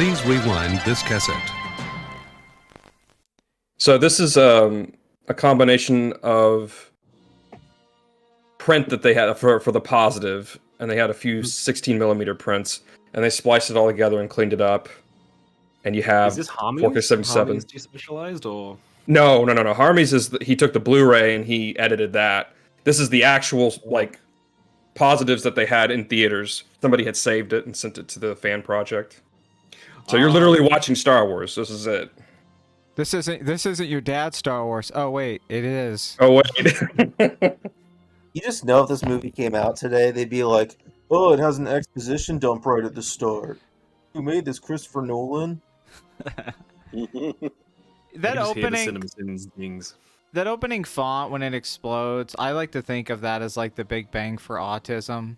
Please rewind this cassette. So this is a combination of print that they had for the positive, and they had a few 16 millimeter prints, and they spliced it all together and cleaned it up. And you have Is this Harmy's? 4K77. Harmy's despecialized, or No. Harmy's is he took the Blu-ray and he edited that. This is the actual like positives that they had in theaters. Somebody had saved it and sent it to the fan project. So you're literally watching Star Wars. This is it. This isn't your dad's Star Wars. Oh wait, it is. Oh wait. You just know if this movie came out today, they'd be like, "Oh, it has an exposition dump right at the start. Who made this? Christopher Nolan." That opening, things. that opening font when it explodes, I like to think of that as like the Big Bang for autism.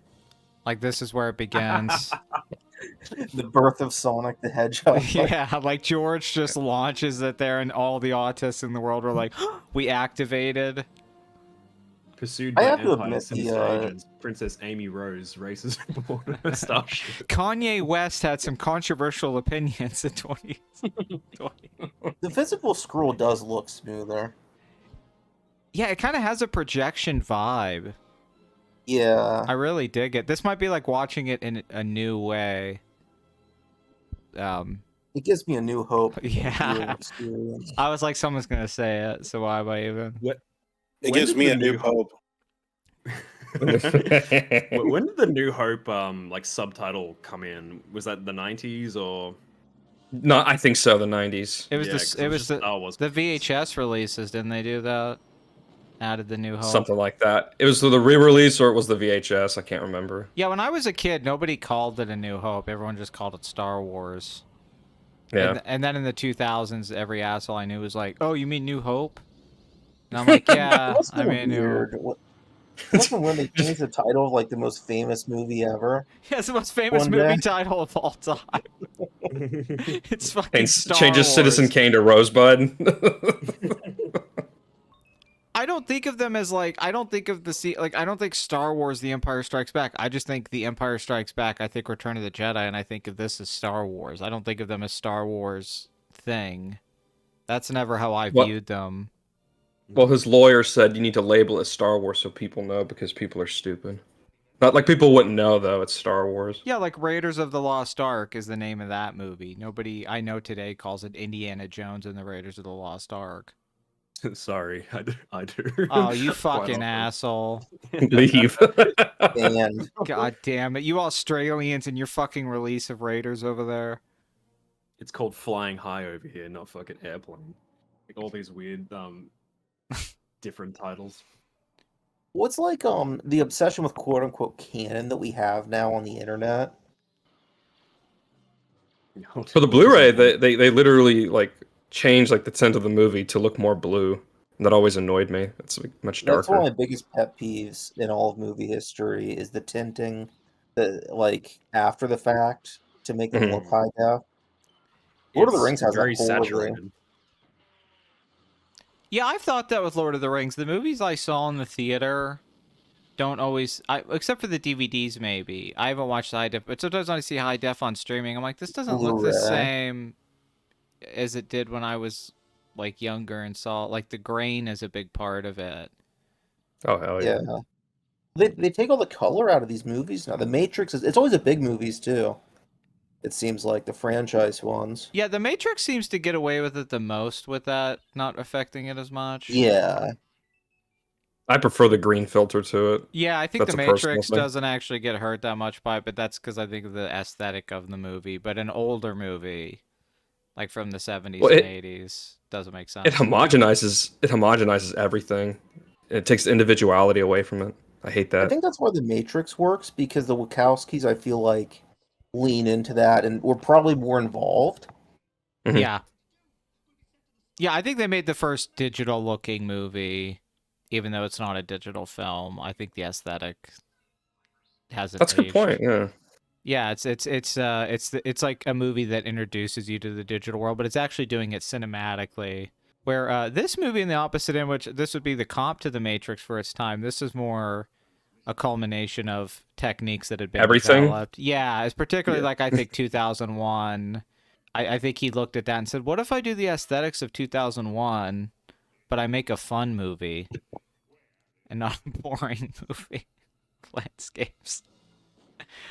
Like this is where it begins. The birth of Sonic the Hedgehog. Yeah, like George just launches it there, and all the autists in the world were like, "We activated." Pursued I by have to Empire admit, Sensei agents, Princess Amy Rose races aboard her starship. Kanye West had some controversial opinions in 2020. The physical scroll does look smoother. Yeah, it kind of has a projection vibe. Yeah. I really dig it. This might be like watching it in a new way. It gives me a new hope. Yeah. Experience. I was like, someone's gonna say it, so why am I even? It gives me a new hope. When did the New Hope like subtitle come in? Was that the 90s or? No, I think so. The 90s. It was Yeah, 'cause it was just Star Wars. the VHS releases, didn't they do that? Added the New Hope. Something like that. It was the re-release or it was the VHS. I can't remember. Yeah, when I was a kid, nobody called it a New Hope. Everyone just called it Star Wars. Yeah. And then in the 2000s, every asshole I knew was like, "Oh, you mean New Hope?" And I'm like, "Yeah, What's I mean New Hope." weird? Wasn't when they changed the title of like the most famous movie ever? Yeah, it's the most famous One movie day. title of all time. It's fucking Star Changes Wars. Citizen Kane to Rosebud. I don't think of them as like I don't think Star Wars The Empire Strikes Back. I just think The Empire Strikes Back, I think Return of the Jedi, and I think of this as Star Wars. I don't think of them as Star Wars thing. That's never how I Well- viewed them. Well, his lawyer said you need to label it Star Wars so people know because people are stupid. Not like people wouldn't know though. It's Star Wars. Yeah, like Raiders of the Lost Ark is the name of that movie. Nobody I know today calls it Indiana Jones and the Raiders of the Lost Ark. Sorry, I do. Oh, you Quite fucking often. asshole. Leave. And God damn it. You Australians and your fucking release of Raiders over there. It's called Flying High over here, not fucking Airplane. Like all these weird different titles. what's like the obsession with quote unquote canon that we have now on the internet? For the Blu-ray, they literally like changed like the tint of the movie to look more blue. And that always annoyed me. It's like much That's one darker. of my biggest pet peeves in all of movie history is the tinting, the like after the fact to make them look high def. Lord of the It's Rings has very that poorly. saturated. Yeah, I've thought that with Lord of the Rings. The movies I saw in the theater don't always, except for the DVDs maybe. I haven't watched the high def, but sometimes when I see high def on streaming, I'm like, this doesn't look the Blu-ray. same as it did when I was like younger and saw like the grain is a big part of it. Oh hell yeah. Yeah. They take all the color out of these movies now. The Matrix it's always the big movies too. It seems like the franchise ones. Yeah, The Matrix seems to get away with it the most with that not affecting it as much. Yeah. I prefer the green filter to it. Yeah, I think That's The a personal Matrix thing. doesn't actually get hurt that much by it, but that's because I think of the aesthetic of the movie. But an older movie, like from the 70s Well, and it- 80s, doesn't make sense. It homogenizes everything. It takes the individuality away from it. I hate I that. think that's why the Matrix works because the Wachowskis I feel like lean into that and were probably more involved. Mhm. Yeah. Yeah, I think they made the first digital looking movie, even though it's not a digital film. I think the aesthetic hasn't That's a good aged. point. Yeah. Yeah, it's like a movie that introduces you to the digital world, but it's actually doing it cinematically. Where this movie, in the opposite end, which this would be the comp to the Matrix for its time, this is more a culmination of techniques that had been Everything? developed. Yeah, it's particularly like I think 2001 I think he looked at that and said, "What if I do the aesthetics of 2001, but I make a fun movie and not a boring movie? Landscapes."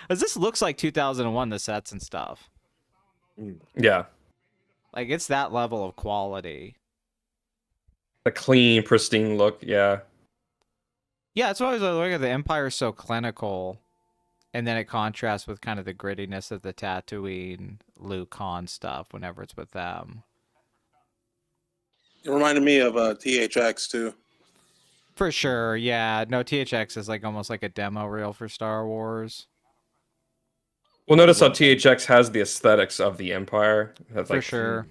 Because this looks like 2001, the sets and stuff. Yeah, Like it's that level of quality. the clean, pristine look. Yeah, Yeah, that's why I was looking at the Empire's so clinical, and then it contrasts with kind of the grittiness of the Tatooine, Luke Han stuff whenever it's with them. It reminded me of THX too. For sure, yeah. No, THX is like almost like a demo reel for Star Wars. well, notice how THX has the aesthetics of the Empire. It has, For like, sure.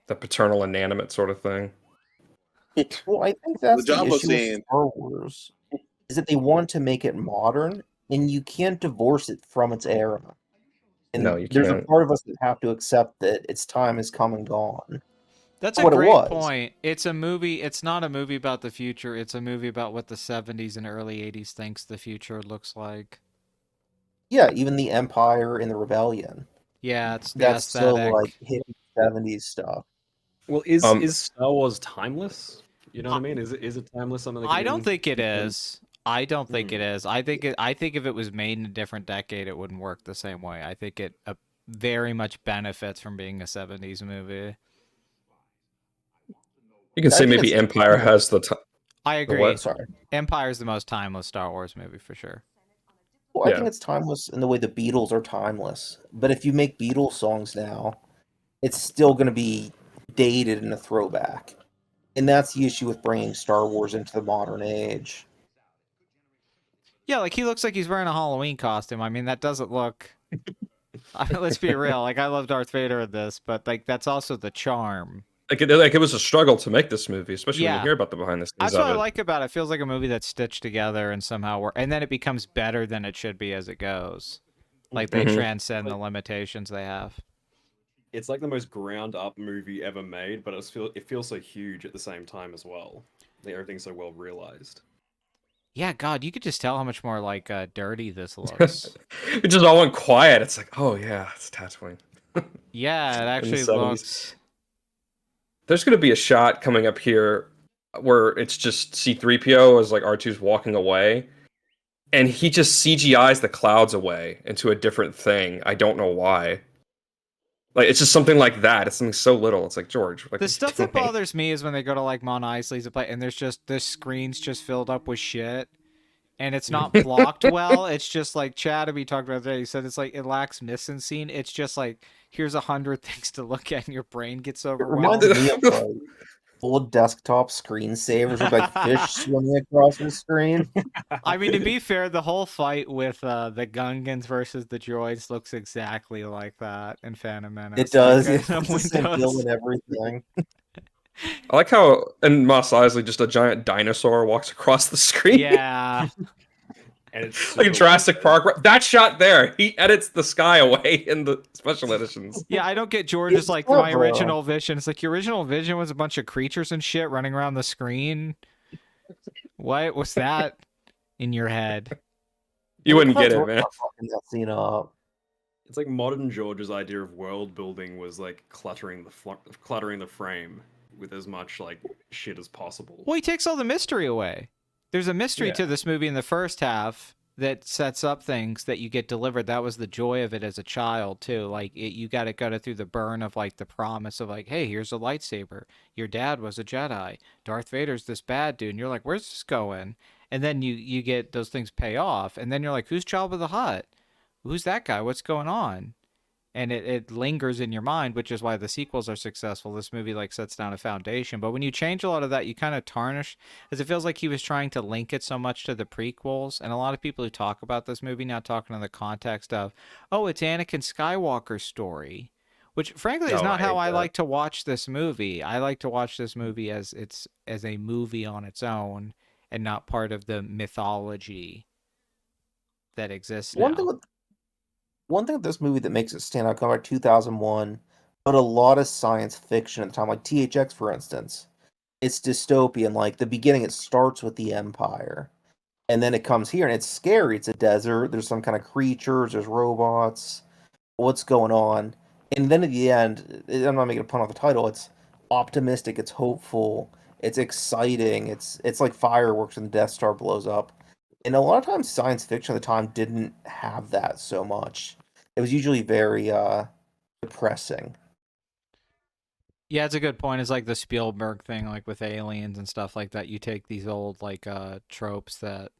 the paternal inanimate sort of thing. Well, I think that's the Jabba issue with scene. Star Wars, is that they want to make it modern, and you can't divorce it from its era. And No, you there's a can't. part of us that have to accept that its time has come and gone. That's For a what it great was. point. It's a movie. It's not a movie about the future. It's a movie about what the 70s and early 80s thinks the future looks like. Yeah, even the Empire and the Rebellion. Yeah, it's the That's still aesthetic. like hippie 70s stuff. Well, Um, is Star Wars timeless? You know what I mean? Is it timeless? Something that I can don't think it keep them- is. I don't think it is. I think if it was made in a different decade, it wouldn't work the same way. I think it very much benefits from being a 70s movie. You can I say think maybe it's- Empire has the I agree. what? Sorry. Empire's the most timeless Star Wars movie for sure. Well, I Yeah. think it's timeless in the way the Beatles are timeless. But if you make Beatles songs now, it's still going to be dated and a throwback. And that's the issue with bringing Star Wars into the modern age. Yeah, like he looks like he's wearing a Halloween costume. I mean, that doesn't look. I mean, let's be real. Like I love Darth Vader in this, but like that's also the charm. Like it was a struggle to make this movie, especially when Yeah. you hear about the behind the scenes That's of what I it. like about it. It feels like a movie that's stitched together and somehow and then it becomes better than it should be as it goes. Like they Mhm. transcend the limitations they have. It's like the most ground up movie ever made, but it feels so huge at the same time as well. Like everything's so well realized. Yeah, God, you could just tell how much more like dirty this looks. It just all went quiet. It's like, oh yeah, it's Tatooine. Yeah, it actually 70s. looks. There's gonna be a shot coming up here where it's just C-3PO as like R2's walking away, and he just CGI's the clouds away into a different thing. I don't know why. Like it's just something like that. It's something so little. It's like George. Like, what The are you stuff that doing? bothers me is when they go to like Mos Eisley's to play, and there's just this screen's just filled up with shit, and it's not blocked well. It's just like Chad, we talked about that. He said it's like it lacks mise scene. It's just like here's 100 things to look at, and your brain gets It overwhelmed. reminds me of like old desktop screensavers with like fish swimming across the screen. I mean, to be fair, the whole fight with the Gungans versus the droids looks exactly like that in Phantom Menace. It does. Like, It's the same deal and everything. I like how in Mos Eisley just a giant dinosaur walks across the screen. Yeah. And it's Like in super Jurassic Park. That shot there, he edits the sky away in the special editions. Yeah, I don't get George's It's like my clever. original vision. It's like your original vision was a bunch of creatures and shit running around the screen. What was that in your head? You wouldn't get it, George man. not fucking that scene up. It's like modern George's idea of world building was like cluttering the frame with as much like shit as possible. Well, he takes all the mystery away. There's a mystery Yeah. to this movie in the first half that sets up things that you get delivered. That was the joy of it as a child too. Like you got to go through the burn of like the promise of like, hey, here's a lightsaber. Your dad was a Jedi. Darth Vader's this bad dude, and you're like, where's this going? And then you get those things pay off, and then you're like, who's Jabba the Hutt? Who's that guy? What's going on? And it lingers in your mind, which is why the sequels are successful. This movie like sets down a foundation. But when you change a lot of that, you kind of tarnish, as it feels like he was trying to link it so much to the prequels. And a lot of people who talk about this movie now talking in the context of, oh, it's Anakin Skywalker's story, which frankly is No, not I how hate I that. like to watch this movie. I like to watch this movie as a movie on its own and not part of the mythology that exists now. One thing with this movie that makes it stand out, coming out 2001, but a lot of science fiction at the time, like THX, for instance. It's dystopian. Like the beginning, it starts with the Empire, and then it comes here, and it's scary. It's a desert. There's some kind of creatures. There's robots. What's going on? And then at the end, I'm not making a pun off the title. It's optimistic. It's hopeful. It's exciting. It's like fireworks when the Death Star blows up. And a lot of times, science fiction at the time didn't have that so much. It was usually very depressing. Yeah, it's a good point. It's like the Spielberg thing, like with aliens and stuff like that. You take these old like tropes that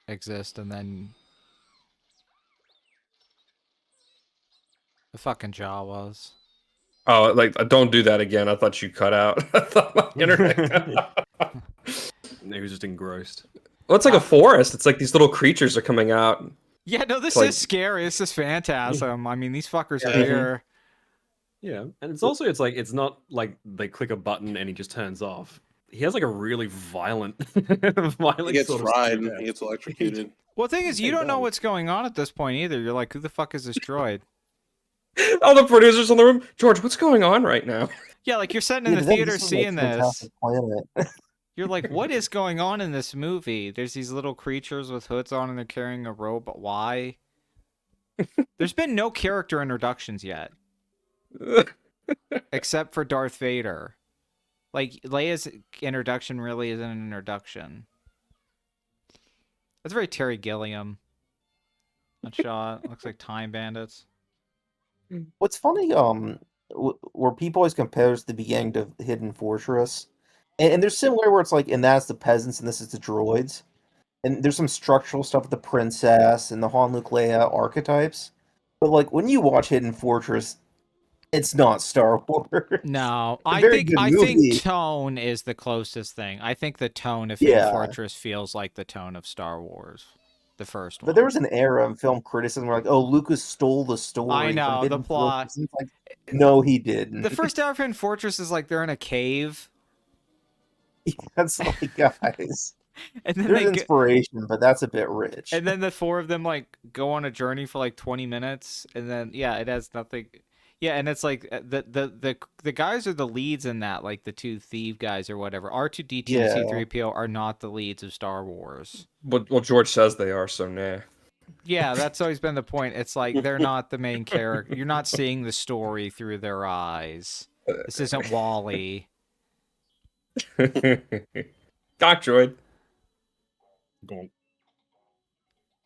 exist, and then the fucking Jawas. Oh, like don't do that again. I thought you cut out. I thought my internet cut out. He was just engrossed. Well, it's like a forest. It's like these little creatures are coming out. Yeah, no, this Like- is scary. This is phantasm. I mean, these fuckers are Yeah. here. Yeah, and it's also it's like it's not like they click a button and he just turns off. He has like a really violent, violent. He gets sort of fried. stare. He gets electrocuted. Well, the thing is, you Hey, don't know dog. what's going on at this point either. You're like, who the fuck is this droid? All the producers in the room. George, what's going on right now? Yeah, like you're sitting in the Dude, then theater this is, seeing this. Fantastic Planet. You're like, what is going on in this movie? There's these little creatures with hoods on and they're carrying a robot. Why? There's been no character introductions yet, except for Darth Vader. Like, Leia's introduction really isn't an introduction. That's very Terry Gilliam. That shot looks like Time Bandits. What's funny, where people always compare the beginning to Hidden Fortress, and there's similar where it's like, and that's the peasants, and this is the droids, and there's some structural stuff with the princess and the Han, Luke, Leia archetypes, but like when you watch Hidden Fortress, it's not Star Wars. No, a I very think good I movie. think tone is the closest thing. I think the tone of Hidden Yeah. Fortress feels like the tone of Star Wars, the first one. But there was an era of film criticism where like, oh, Lucas stole the story. I know, from the Hidden plot. Fortress. And it's like, no, he didn't. The first hour of Hidden Fortress is like they're in a cave, That's like, guys, and then there's they inspiration, but that's a bit rich. and then the four of them like go on a journey for like 20 minutes, and then yeah, it has nothing. Yeah, and it's like the guys are the leads in that, like the two thief guys or whatever. R2D2 Yeah. and C3PO are not the leads of Star Wars. Well, George says they are, so nah. Yeah, that's always been the point. It's like they're not the main character. You're not seeing the story through their eyes. This isn't Wall-E. Doc Droid. Go on.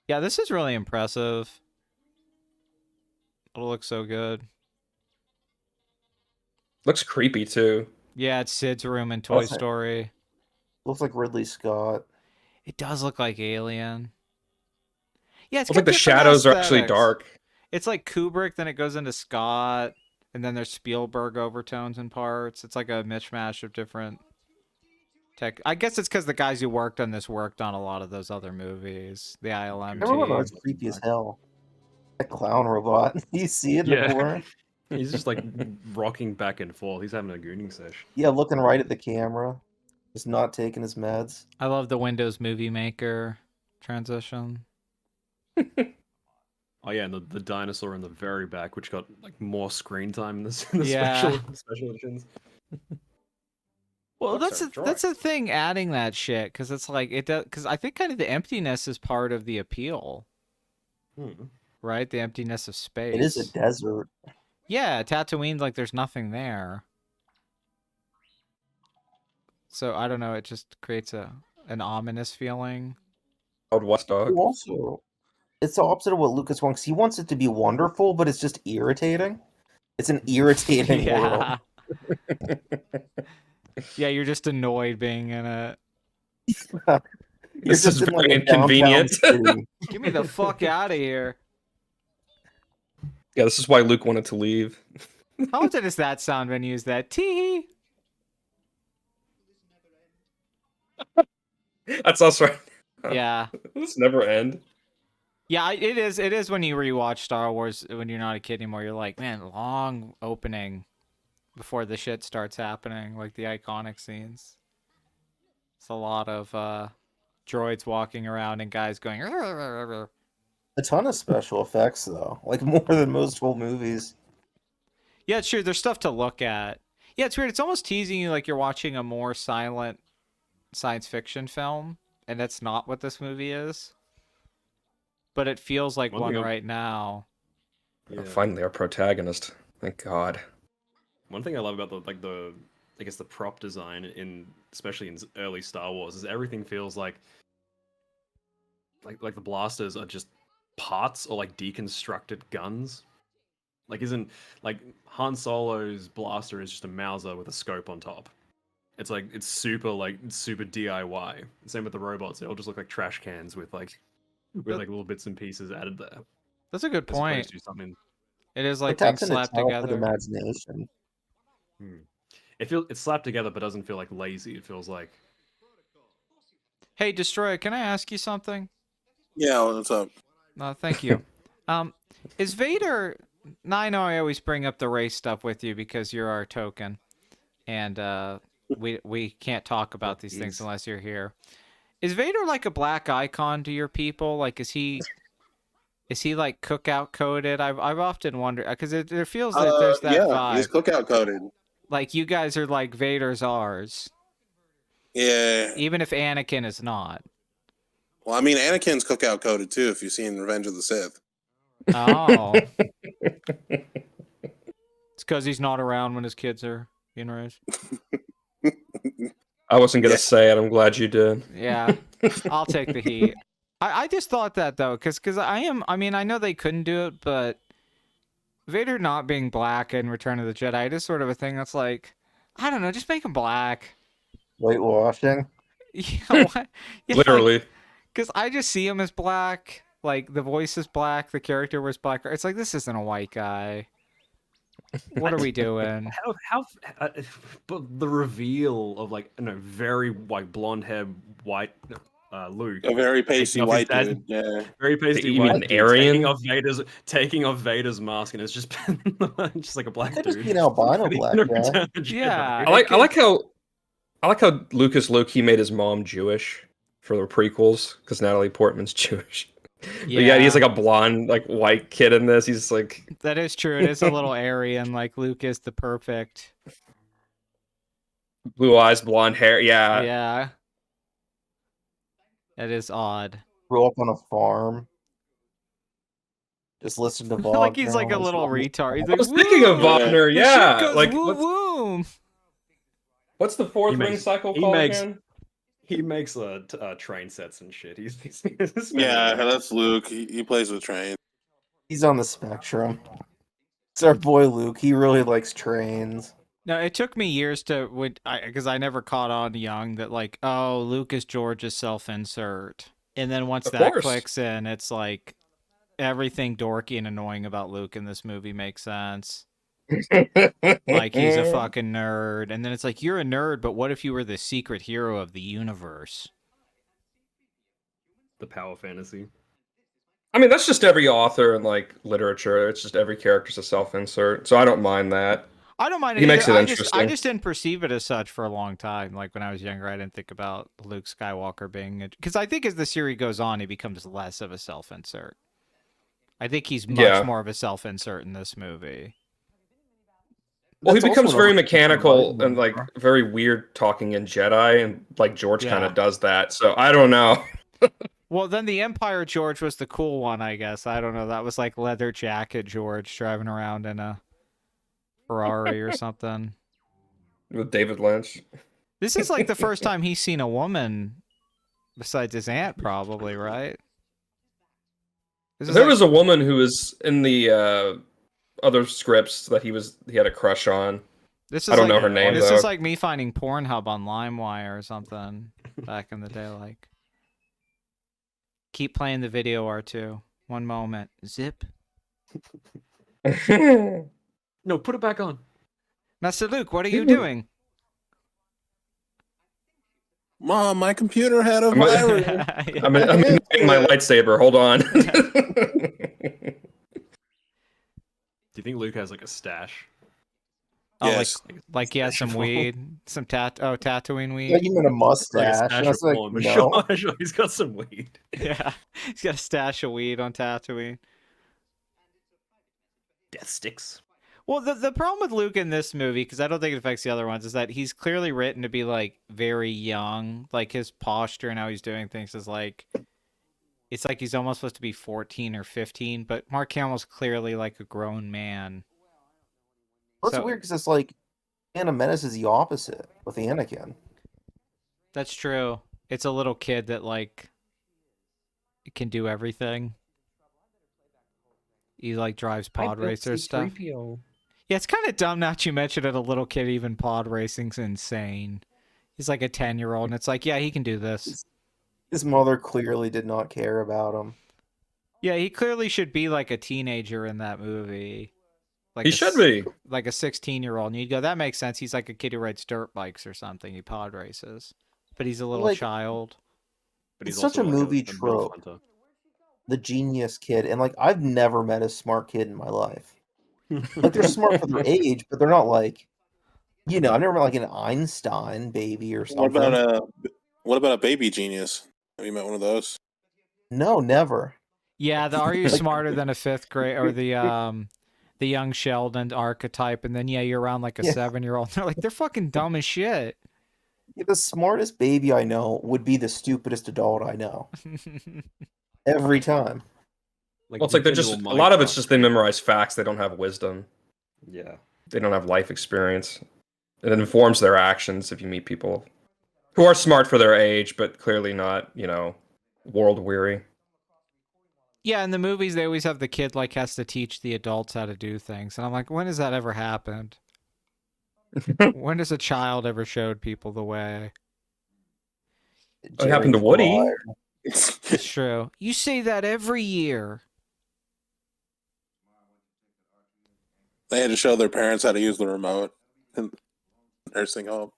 Yeah, this is really impressive. It looks so good. Looks creepy too. Yeah, it's Sid's room in Toy Okay. Story. Looks like Ridley Scott. It does look like Alien. Yeah, it's Looks got like the different shadows are actually aesthetics. dark. It's like Kubrick, then it goes into Scott, and then there's Spielberg overtones in parts. It's like a mishmash of different tech. I guess it's because the guys who worked on this worked on a lot of those other movies. The ILM I remember team. it's creepy as hell. That clown robot. You see it Yeah. before? He's just like rocking back and forth. He's having a gooning sesh. Yeah, looking right at the camera. Just not taking his meds. I love the Windows Movie Maker transition. Oh yeah, and the dinosaur in the very back, which got like more screen time in the Yeah. special editions. Well, Books that's are that's the thing. Adding that shit because it's like it does. Because I think kind of the emptiness is part of the appeal, right? The emptiness of space. It is a desert. Yeah, Tatooine's like there's nothing there. So I don't know. It just creates an ominous feeling. Old West Dog. Also, it's the opposite of what Lucas wants. He wants it to be wonderful, but it's just irritating. It's an irritating world. Yeah. Yeah, you're just annoyed being in it. You're This is just in, like, very a downtown inconvenient. city. Get me the fuck out of here. Yeah, this is why Luke wanted to leave. How often does that sound when you use that? Tee. That's us right. Yeah. This never end. Yeah, it is. It is when you rewatch Star Wars when you're not a kid anymore. You're like, man, long opening before the shit starts happening, like the iconic scenes. It's a lot of droids walking around and guys going. A ton of special effects, though. Like, more than most whole movies. Yeah, it's true. There's stuff to look at. Yeah, it's weird. It's almost teasing you like you're watching a more silent science fiction film, and that's not what this movie is. But it feels like One one thing right now. Yeah. Finally, our protagonist. Thank God. One thing I love about I guess the prop design especially in early Star Wars is everything feels like the blasters are just parts or like deconstructed guns. Like isn't like Han Solo's blaster is just a Mauser with a scope on top. It's super DIY. Same with the robots; they all just look like trash cans with little bits and pieces added there, That's a good as point. opposed to something. It is But like that's things in a slapped childhood together. imagination. It's slapped together, but doesn't feel like lazy. It feels like Hey, Destroyer, can I ask you something? Yeah, what's up? Thank you. Is Vader? Now I know I always bring up the race stuff with you because you're our token, and we can't talk about these things unless you're here. Is Vader like a black icon to your people? Like, is he like cookout coded? I've often wondered because it feels that there's that yeah, he's vibe. cookout coded. Like you guys are like Vader's ours, Yeah. even if Anakin is not. Well, I mean, Anakin's cookout coded too. If you've seen Revenge of the Sith. Oh, it's because he's not around when his kids are being raised. I wasn't gonna Yeah. say it. I'm glad you did. Yeah, I'll take the heat. I just thought that though, because I mean, I know they couldn't do it, but Vader not being black in Return of the Jedi is sort of a thing that's like, I don't know, just make him black. Whitewashing. Yeah, what? Yeah, Literally. because I just see him as black. Like the voice is black, the character was black. It's like this isn't a white guy. What are we doing? but the reveal of very white blonde hair white Luke, A very pasty taking off white his dude. Yeah. very pasty You white mean dude, Aryan? taking off Vader's mask, and it's just just like a black Could dude. just be an albino black guy. Return of the Jedi. Yeah. I like how Lucas Loki made his mom Jewish for the prequels because Natalie Portman's Jewish. Yeah, he's like a blonde, like white kid in this. He's like That is true. It is a little Aryan, like Luke is the perfect. blue eyes, blonde hair. Yeah. Yeah. That is odd. Grew up on a farm. Just listen to Wagner. Like he's like a on his little phone. retard. He's I like, was thinking of "Woo!" Wagner. The Yeah, shit goes like woo woo. what's the fourth He ring makes- cycle he called makes- again? He makes train sets and shit. He's Yeah, that's Luke. He plays with trains. He's on the spectrum. It's our boy Luke. He really likes trains. No, it took me years to because I never caught on young that like, oh, Lucas George is self-insert, and then once Of that course. clicks in, it's like everything dorky and annoying about Luke in this movie makes sense. Like he's a fucking nerd, and then it's like you're a nerd, but what if you were the secret hero of the universe? the power fantasy. I mean, that's just every author in like literature. It's just every character's a self-insert, so I don't mind that. I don't mind. He makes it I interesting. just didn't perceive it as such for a long time. Like when I was younger, I didn't think about Luke Skywalker being because I think as the series goes on, he becomes less of a self-insert. I think he's much more of a self-insert in this movie. Well, he That's becomes also very an mechanical Biden and like very weird talking in Jedi, and like George kind Yeah. of does that. So I don't know. Well, then the Empire George was the cool one, I guess. I don't know. That was like leather jacket George driving around in a Ferrari or something. With David Lynch. This is like the first time he's seen a woman besides his aunt, probably, right? This is There like- was a woman who was in the other scripts that he had a crush on. This is I don't like, know her name, This though. is like me finding Pornhub on LimeWire or something back in the day. Like, keep playing the video, R2. One moment. Zip. No, put it back on. Master Luke, what are you doing? Mom, my computer had a I'm- virus. I'm enjoying my lightsaber. Hold on. Do you think Luke has like a stash? Oh, Yes. like he has some weed, some Tatooine Yeah, weed. you meant a Like a mustache. stash And I was of like, porn, but no. sure, he's got some weed. Yeah, he's got a stash of weed on Tatooine. Death sticks. Well, the problem with Luke in this movie, because I don't think it affects the other ones, is that he's clearly written to be like very young. Like his posture and how he's doing things is like, it's like he's almost supposed to be 14 or 15, but Mark Hamill's clearly like a grown man. Well, it's So- weird because it's like Phantom Menace is the opposite with Anakin. That's true. It's a little kid that like can do everything. He like drives pod racer stuff. Yeah, it's kind of dumb now that you mention it. A little kid even pod racing's insane. He's like a 10-year-old, and it's like, yeah, he can do this. His mother clearly did not care about him. Yeah, he clearly should be like a teenager in that movie. Like He should be. like a 16-year-old. And you'd go, that makes sense. He's like a kid who rides dirt bikes or something. He pod races, but he's a little Like- child. But It's he's such also a like movie a MILF trope. hunter. The genius kid, and like I've never met a smart kid in my life. Like they're smart for their age, but they're not like, I've never met like an Einstein baby or What something. about a baby genius? Have you met one of those? No, never. Yeah, the are you Like- smarter than a fifth grade or the young Sheldon archetype, and then yeah, you're around like a Yeah. 7-year-old. They're fucking dumb as shit. Yeah, the smartest baby I know would be the stupidest adult I know. Every time. Well, it's like they're just a lot of it's just they memorize facts. They don't have wisdom. Yeah. They don't have life experience. It informs their actions if you meet people who are smart for their age, but clearly not, world weary. Yeah, in the movies they always have the kid like has to teach the adults how to do things, and I'm like, when has that ever happened? When has a child ever showed people the way? What happened to Jerry Woody? Maguire. It's true. You say that every year. They had to show their parents how to use the remote in the nursing home.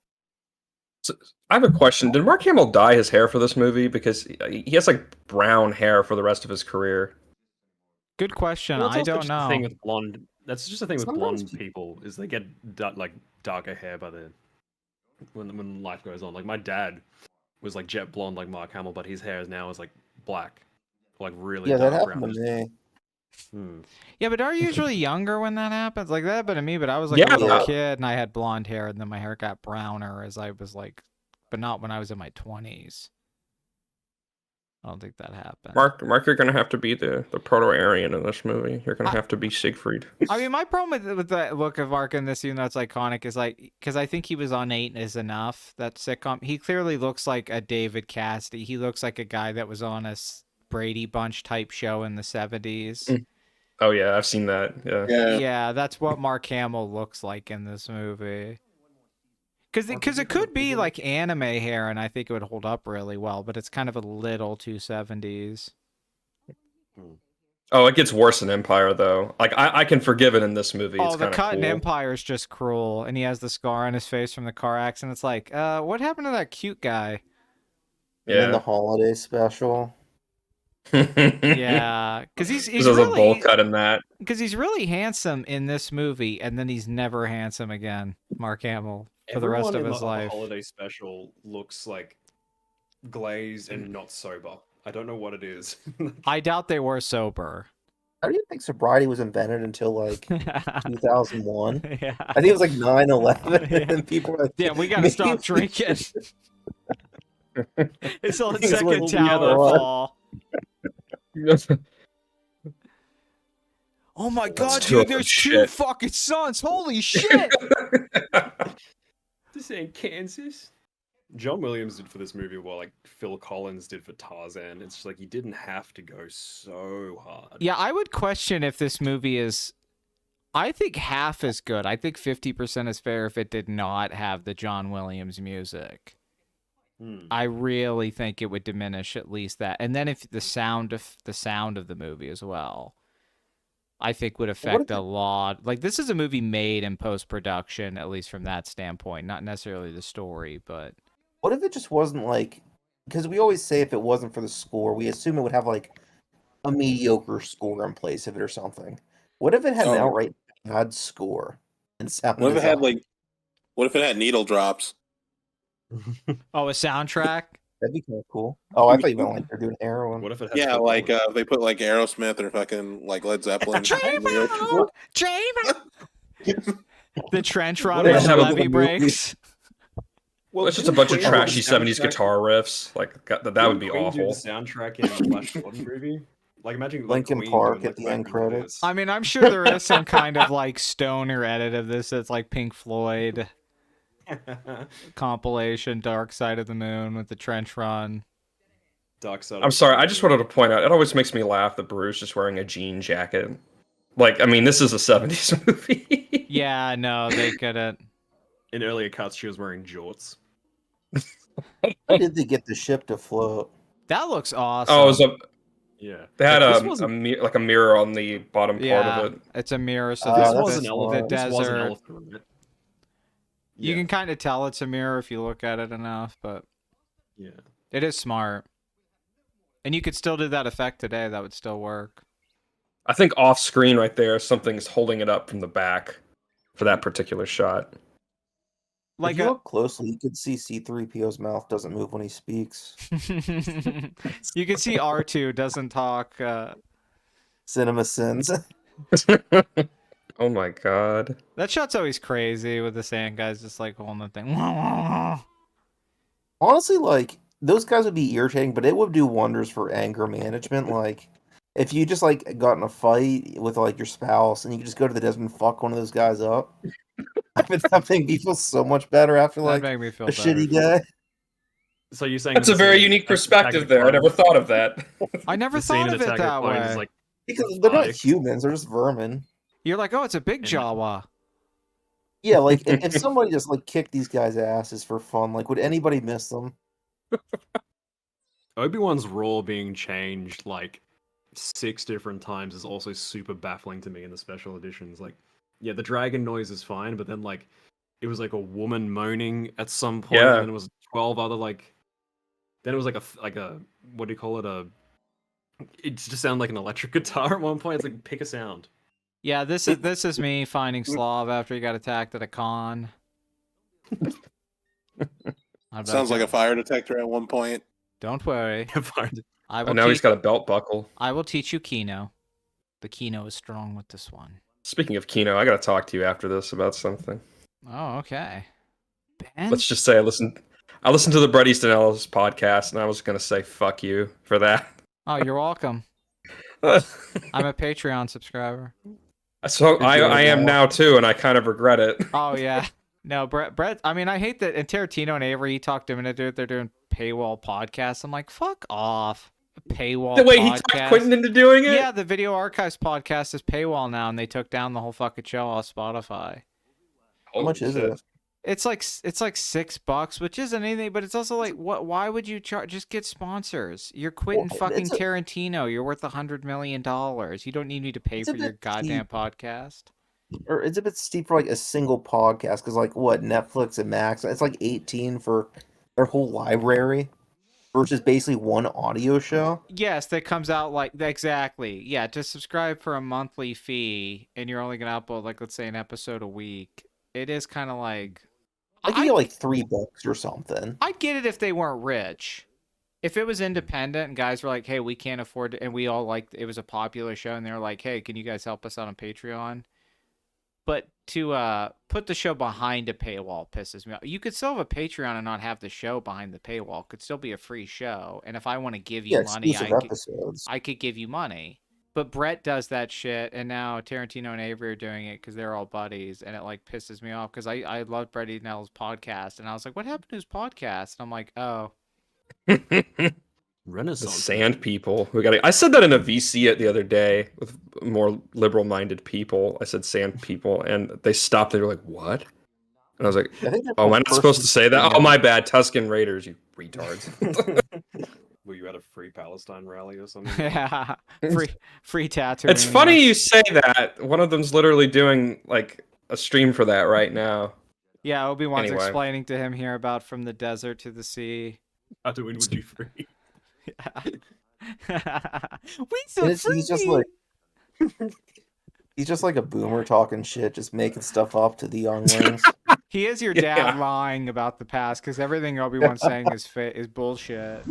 So, I have a question. Did Mark Hamill dye his hair for this movie? Because he has like brown hair for the rest of his career. Good question. Well, that's I also don't just the know. thing with blonde. That's just the thing with Sometimes blonde people is they get like darker hair by the when life goes on. Like my dad was like jet blonde like Mark Hamill, but his hair is now like black, like really Yeah, that dark happened to brown. me. Yeah, but are you usually younger when that happens? Like that happened to me, but I was like Yeah. a little kid and I had blonde hair, and then my hair got browner as I was like, but not when I was in my 20s. I don't think that happened. Mark, you're gonna have to be the proto-Aryan in this movie. You're gonna have to be Siegfried. I mean, my problem with the look of Mark in this, even though it's iconic, is like because I think he was on 8 is Enough. That sitcom. He clearly looks like a David Cassidy. He looks like a guy that was on a Brady Bunch type show in the 70s. Oh yeah, I've seen that. Yeah. Yeah, that's what Mark Hamill looks like in this movie. Because it could be like anime hair, and I think it would hold up really well, but it's kind of a little too 70s. Oh, it gets worse in Empire though. Like I can forgive it in this movie. It's Oh, the kinda cut in cool. Empire is just cruel, and he has the scar on his face from the car accident. It's like, what happened to that cute guy? And then the Yeah. holiday special. Yeah, because he's There's a bowl really cut in that. because he's really handsome in this movie, and then he's never handsome again. Mark Hamill for the rest of Everyone in his the life. holiday special looks like glazed and not sober. I don't know what it is. I doubt they were sober. I didn't think sobriety was invented until like 2001. Yeah. I think it was like 9/11, Yeah. and people were like, Yeah, we gotta maybe stop it's- drinking. It's on Things went second together. tower fall. Oh my god, two of dude, them there's 2 shit. fucking suns. Holy shit! This ain't Kansas. John Williams did for this movie what like Phil Collins did for Tarzan. It's just like you didn't have to go so hard. Yeah, I would question if this movie is. I think half is good. I think 50% is fair if it did not have the John Williams music. I really think it would diminish at least that. And then if the sound of the movie as well, I think would affect a lot. Like this is a movie made in post-production, at least from that standpoint, not necessarily the story, but What if it just wasn't like? Because we always say if it wasn't for the score, we assume it would have like a mediocre score in place of it or something. What if it had an Oh. outright bad score and sound? What if it had design? what if it had needle drops? oh, a soundtrack. That'd be kind of cool. Oh, I thought you meant like they're doing heroin. What if it had Yeah, football like in it? they put like Aerosmith or fucking like Led Zeppelin. The trench run What with if the it levee had- breaks. Well, it's just a didn't bunch of Queen do trashy the 70s soundtrack- guitar riffs. Like that would be didn't Queen do awful. the soundtrack in the Flash Gordon movie. Like imagine like, Linkin Queen Park doing, at like, the end background credits. I mean, I'm sure there is some kind of like stoner edit of this that's like Pink Floyd videos. compilation, Dark Side of the Moon with the trench run. Dark Side. I'm of the sorry. I Moon. just wanted to point out. It always makes me laugh that Bruce just wearing a jean jacket. Like, I mean, this is a '70s movie. Yeah, no, they couldn't. In earlier cuts, she was wearing jorts. How did they get the ship to float? That looks awesome. Oh, it was a. Yeah, They had Like, this a wasn't. like a mirror on the bottom part yeah, of it. it's a mirror, so This the, was This an was an the elephant. This was an desert. elephant. Right? You Yeah. can kind of tell it's a mirror if you look at it enough, but Yeah. it is smart. And you could still do that effect today. That would still work. I think off screen right there, something's holding it up from the back for that particular shot. Like if you a look closely, you could see C-3PO's mouth doesn't move when he speaks. you can see R2 doesn't talk. Cinema sins. Oh my god. That shot's always crazy with the sand guys just like holding the thing. Honestly, like, those guys would be irritating, but it would do wonders for anger management. Like, if you just, like, got in a fight with, like, your spouse and you could just go to the desert and fuck one of those guys up, I would that make me feel so much better after, That'd like, make me feel a better. shitty day. So you're saying That's a the very scene unique Attack of perspective the there. I Clones- never thought of that. I never the scene thought in of it Attack of the that Clones way. is like Because they're not Like- humans, they're just vermin. You're like, oh, it's a big And- Jawa. Yeah, like, if somebody just, like, kicked these guys' asses for fun, like, would anybody miss them? Obi-Wan's roar being changed like 6 different times is also super baffling to me in the special editions. Like, yeah, the dragon noise is fine, but then like it was like a woman moaning at some point, Yeah. and then it was 12 other like. Then it was like a what do you call it? It just sounded like an electric guitar at one point. It's like pick a sound. Yeah, this is me finding Slav after he got attacked at a con. Sounds like a fire detector at one point. Don't worry. I Oh, will now he's teach, got a belt buckle. I will teach you Kino. The Kino is strong with this one. Speaking of Kino, I gotta talk to you after this about something. Oh, okay. Ben? Let's just say I listened to the Brett Easton Ellis podcast, and I was gonna say fuck you for that. Oh, you're welcome. I'm a Patreon subscriber. So I am now too, and I kind of regret it. Oh yeah. No, Brett. I mean, I hate that. And Tarantino and Avery talked him into it. They're doing paywall podcasts. I'm like, fuck off. Paywall. The way he podcast. talked Quentin into doing it. Yeah, the Video Archives podcast is paywall now, and they took down the whole fucking show off Spotify. How much is it? It's like $6, which isn't anything, but it's also like, what? Why would you charge? Just get sponsors. You're Quentin Well, fucking it's a- Tarantino. You're worth $100 million. You don't need me to pay It's a for your bit goddamn podcast. Or it's a bit steep for, like, a single podcast, because, like, what, Netflix and Max, it's like 18 for their whole library, versus basically one audio show. Yes, that comes out like exactly. Yeah, to subscribe for a monthly fee, and you're only gonna upload like let's say an episode a week. It is kind of like Like, you get, like, $3 or something. I'd get it if they weren't rich. If it was independent and guys were like, "Hey, we can't afford it," and we all like it was a popular show, and they're like, "Hey, can you guys help us out on Patreon?" But to put the show behind a paywall pisses me off. You could still have a Patreon and not have the show behind the paywall. It could still be a free show, and if I want to give you Yeah, money, exclusive episodes. I could give you money. But Brett does that shit, and now Tarantino and Avery are doing it because they're all buddies, and it like pisses me off because I love Brett Easton's podcast, and I was like, what happened to his podcast? And I'm like, oh, The Renaissance. sand people. I said that in a VC the other day with more liberal-minded people. I said sand people, and they stopped. They were like, "What?" And I was like, I think they're "Oh, am I called not supposed to say that? Persian Oh, my bad. Tuscan Raiders, you retards." Were you at a Free Palestine rally or something? yeah, free tattoo. It's funny you say that. One of them's literally doing like a stream for that right now. Yeah, Obi-Wan's Anyway. explaining to him here about from the desert to the sea. Tatooine would be free. We so And he's just free! like he's just like a boomer talking shit, just making stuff up to the younglings. He is your dad Yeah. lying about the past because everything Obi-Wan's saying is bullshit.